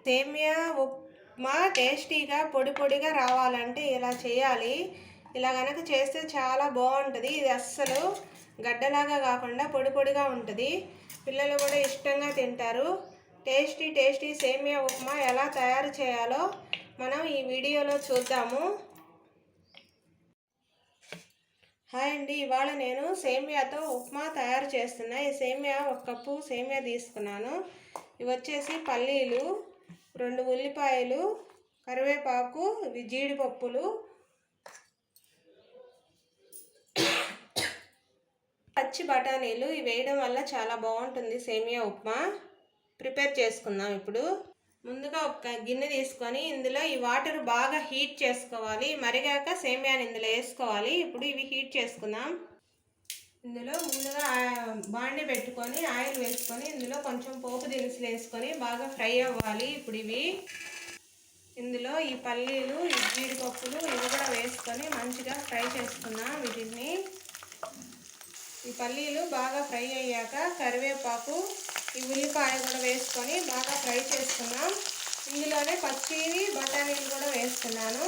సేమియా ఉప్మా టేస్టీగా పొడి పొడిగా రావాలంటే ఇలా చేయాలి. ఇలా కనుక చేస్తే చాలా బాగుంటుంది. ఇది అస్సలు గడ్డలాగా కాకుండా పొడి పొడిగా ఉంటుంది. పిల్లలు కూడా ఇష్టంగా తింటారు. టేస్టీ టేస్టీ సేమియా ఉప్మా ఎలా తయారు చేయాలో మనం ఈ వీడియోలో చూద్దాము. హాయ్ అండి, ఇవాళ నేను సేమియాతో ఉప్మా తయారు చేస్తున్నా. ఈ సేమియా 1 కప్పు సేమియా తీసుకున్నాను. ఇవి వచ్చేసి పల్లీలు, 2 ఉల్లిపాయలు, కరివేపాకు, ఇవి జీడిపప్పులు, పచ్చి బఠానీలు. ఇవి వేయడం వల్ల చాలా బాగుంటుంది సేమియా ఉప్మా. ప్రిపేర్ చేసుకుందాం. ఇప్పుడు ముందుగా ఒక గిన్నె తీసుకొని ఇందులో ఈ వాటర్ బాగా హీట్ చేసుకోవాలి. మరిగాక సేమియాని ఇందులో వేసుకోవాలి. ఇప్పుడు ఇవి హీట్ చేసుకుందాం. ఇందులో ముందుగా బాండి పెట్టుకొని ఆయిల్ వేసుకొని ఇందులో కొంచెం పోపు దినుసులు వేసుకొని బాగా ఫ్రై అవ్వాలి. ఇప్పుడు ఇందులో ఈ పల్లీలు, ఈ జీడిపప్పులు ఇవి కూడా వేసుకొని మంచిగా ఫ్రై చేసుకుందాం. వీటిని ఈ పల్లీలు బాగా ఫ్రై అయ్యాక కరివేపాకు, ఈ ఉల్లిపాయ కూడా వేసుకొని బాగా ఫ్రై చేసుకున్నాం. ఇందులోనే పచ్చి బఠానీలు కూడా వేస్తున్నాను.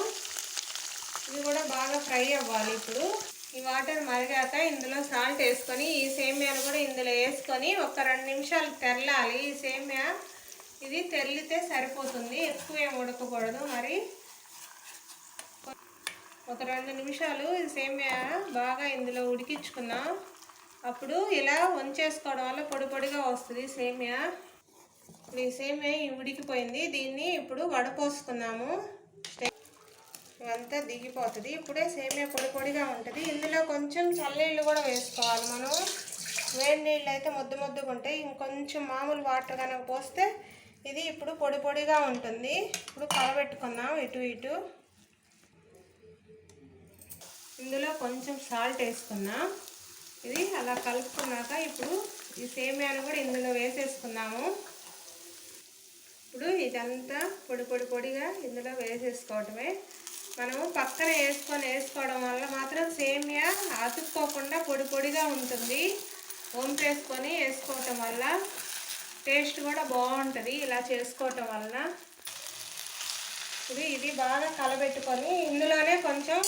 ఇవి కూడా బాగా ఫ్రై అవ్వాలి. ఇప్పుడు ఈ వాటర్ మరిగాక ఇందులో సాల్ట్ వేసుకొని ఈ సేమియాను కూడా ఇందులో వేసుకొని ఒక 2 నిమిషాలు తెరలాలి. ఈ సేమియా ఇది తెరిలితే సరిపోతుంది, ఎక్కువ ఏం ఉడకకూడదు. మరి ఒక 2 నిమిషాలు ఈ సేమియా బాగా ఇందులో ఉడికించుకుందాం. అప్పుడు ఇలా వంచేసుకోవడం వల్ల పొడి పొడిగా వస్తుంది సేమియా. ఇప్పుడు ఈ సేమియా ఉడికిపోయింది. దీన్ని ఇప్పుడు వడపోసుకున్నాము. ఇవంతా దిగిపోతుంది. ఇప్పుడే సేమియా పొడి పొడిగా ఉంటుంది. ఇందులో కొంచెం చల్లనీళ్ళు కూడా వేసుకోవాలి. మనం వేడి నీళ్ళు అయితే ముద్దు ముద్దుగా ఉంటాయి. ఇంకొంచెం మామూలు వాటర్ కనుక పోస్తే ఇది ఇప్పుడు పొడి పొడిగా ఉంటుంది. ఇప్పుడు కలబెట్టుకుందాం ఇటు ఇటు. ఇందులో కొంచెం సాల్ట్ వేసుకుందాం. ఇది అలా కలుపుకున్నాక ఇప్పుడు ఈ సేమియాను కూడా ఇందులో వేసేసుకున్నాము. ఇప్పుడు ఇదంతా పొడి పొడిగా ఇందులో వేసేసుకోవటమే. మనము పక్కన వేసుకోవడం వల్ల మాత్రం సేమియా అతుక్కోకుండా పొడి పొడిగా ఉంటుంది. వంపేసుకొని వేసుకోవటం వల్ల టేస్ట్ కూడా బాగుంటుంది ఇలా చేసుకోవటం వలన. ఇప్పుడు ఇది బాగా కలబెట్టుకొని ఇందులోనే కొంచెం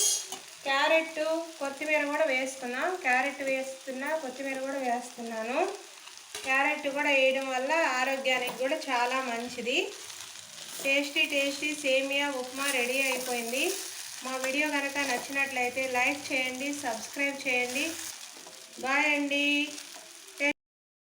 క్యారెట్, కొత్తిమీర కూడా వేసుకున్నాం. క్యారెట్ వేస్తున్నా, కొత్తిమీర కూడా వేస్తున్నాను. క్యారెట్ కూడా వేయడం వల్ల ఆరోగ్యానికి కూడా చాలా మంచిది. టేస్టీ టేస్టీ సేమియా ఉప్మా రెడీ అయిపోయింది. మా వీడియో కనుక నచ్చినట్లయితే లైక్ చేయండి, సబ్స్క్రైబ్ చేయండి. బాయ్ అండి.